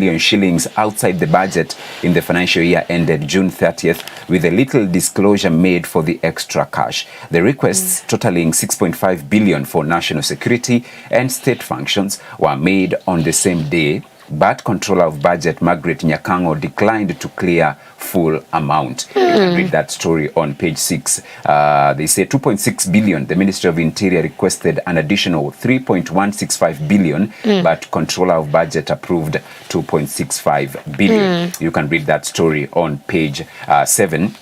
billion shillings outside the budget in the financial year ended June 30th, with a little disclosure made for the extra cash. The requests totaling 6.5 billion for national security and state functions were made on the same day, but Controller of Budget Margaret Nyakango declined to clear full amount. You can read that story on page 6. They say 2.6 billion. The Ministry of Interior requested an additional 3.165 billion, but Controller of Budget approved 2.65 billion. You can read that story on page 7.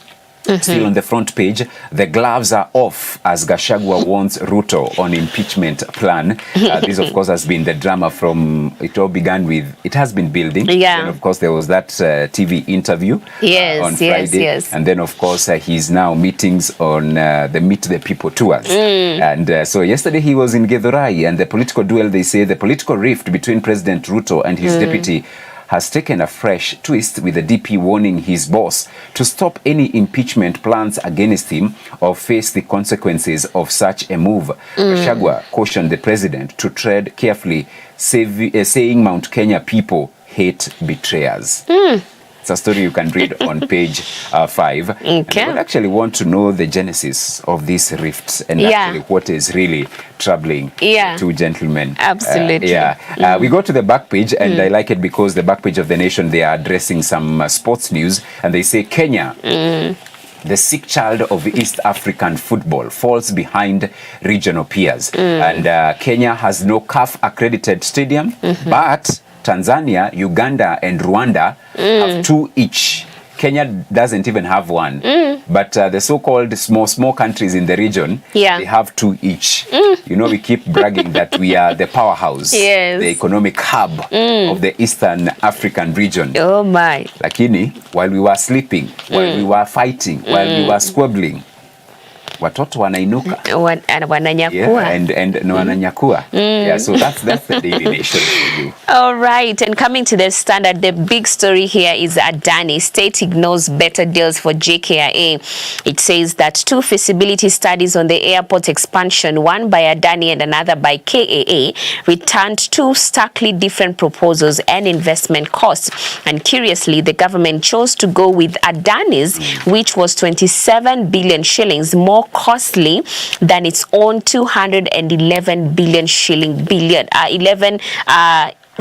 Still on the front page, the gloves are off as Gachagua warns Ruto on impeachment plan. This, of course, has been the drama from, it all began with, it has been building. Yeah. And, of course, there was that TV interview on Friday. Yes. And then, of course, he's now meetings on the Meet the People tours. And so yesterday he was in Githurai, and the political duel, they say, the political rift between President Ruto and his deputy has taken a fresh twist, with the DP warning his boss to stop any impeachment plans against him or face the consequences of such a move. Gachagua cautioned the president to tread carefully, saying Mount Kenya people hate betrayers. It's a story you can read on page 5. Okay. And I would actually want to know the genesis of these rifts and actually what is really troubling two gentlemen. Absolutely. We go to the back page, and I like it because the back page of The Nation, they are addressing some sports news, and they say Kenya, the sick child of East African football, falls behind regional peers. And Kenya has no CAF accredited stadium, but Tanzania, Uganda, and Rwanda have 2 each. Kenya doesn't even have one. But the so-called small countries in the region, they have 2 each. You know, we keep bragging that we are the powerhouse, the economic hub of the Eastern African region. Oh my. Lakini, while we were sleeping, while we were fighting, while we were squabbling, watoto wanainuka wananyakua and wananyakua. So that's the Daily Nation for you. All right, and coming to the Standard, the big story here is Adani. State ignores better deals for JKIA. It says that 2 feasibility studies on the airport expansion, one by Adani and another by KAA, returned 2 starkly different proposals and investment costs. And curiously, the government chose to go with Adani's, which was 27 billion shillings more costly than its own 211 billion shilling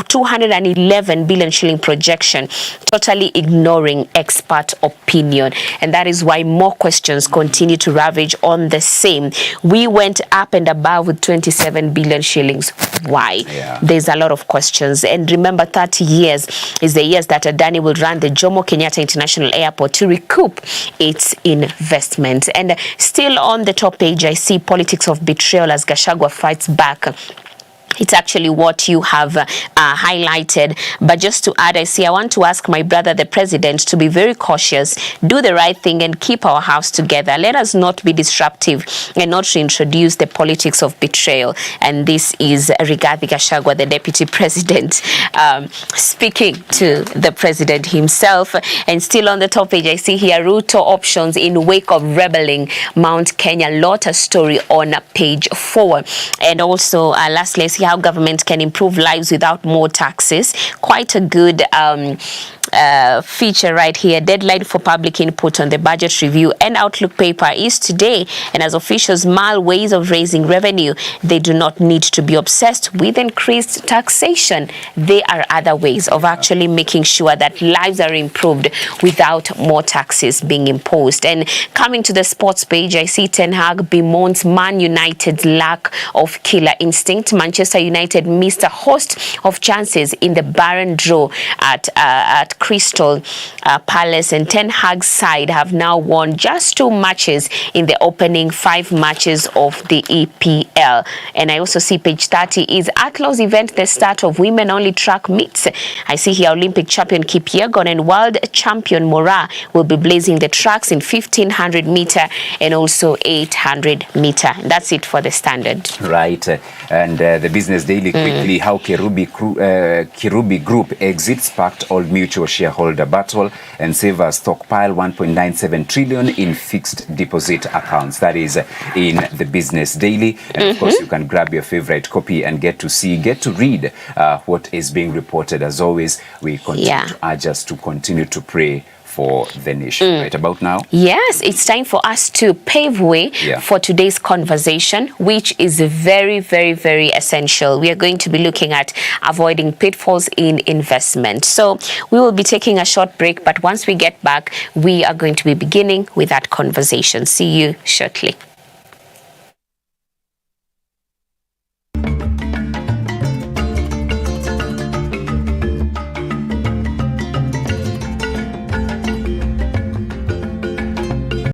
211 billion shilling projection, totally ignoring expert opinion. And that is why more questions continue to ravage on the same. We went up and above with 27 billion shillings. Why? There's a lot of questions. And remember, 30 years is the years that Adani will run the Jomo Kenyatta International Airport to recoup its investment. And still on the top page, I see politics of betrayal as Gachagua fights back. It's actually what you have highlighted. But just to add, I want to ask my brother, the president, to be very cautious, do the right thing, and keep our house together. Let us not be disruptive and not reintroduce the politics of betrayal. And this is Rigathi Gachagua, the deputy president, speaking to the president himself. And still on the top page, I see here Ruto options in wake of rebelling Mount Kenya. Lot story on page 4. And also, lastly, I see how government can improve lives without more taxes. Quite a good feature right here. Deadline for public input on the budget review and outlook paper is today, and as officials mull ways of raising revenue, they do not need to be obsessed with increased taxation. There are other ways of actually making sure that lives are improved without more taxes being imposed. And coming to the sports page, I see Ten Hag bemoans Man United's lack of killer instinct. Manchester United missed a host of chances in the barren draw at Crystal Palace, and Ten Hag's side have now won just 2 matches in the opening 5 matches of the EPL. And I also see page 30 is Atlas event, the start of women-only track meets. I see here Olympic champion Kipyegon and world champion Mora will be blazing the tracks in 1500 meter and also 800 meter. That's it for the Standard. Right, and the Business Daily quickly, how Kirubi Group exits sparked Old Mutual shareholder battle and Savers stockpile 1.97 trillion in fixed deposit accounts. That is in the Business Daily. And of course, you can grab your favorite copy and get to read what is being reported. As always, we continue to urge us to continue to pray for the nation. Right about now? Yes, it's time for us to pave way for today's conversation, which is very, very, very essential. We are going to be looking at avoiding pitfalls in investment. So we will be taking a short break, but once we get back, we are going to be beginning with that conversation. See you shortly.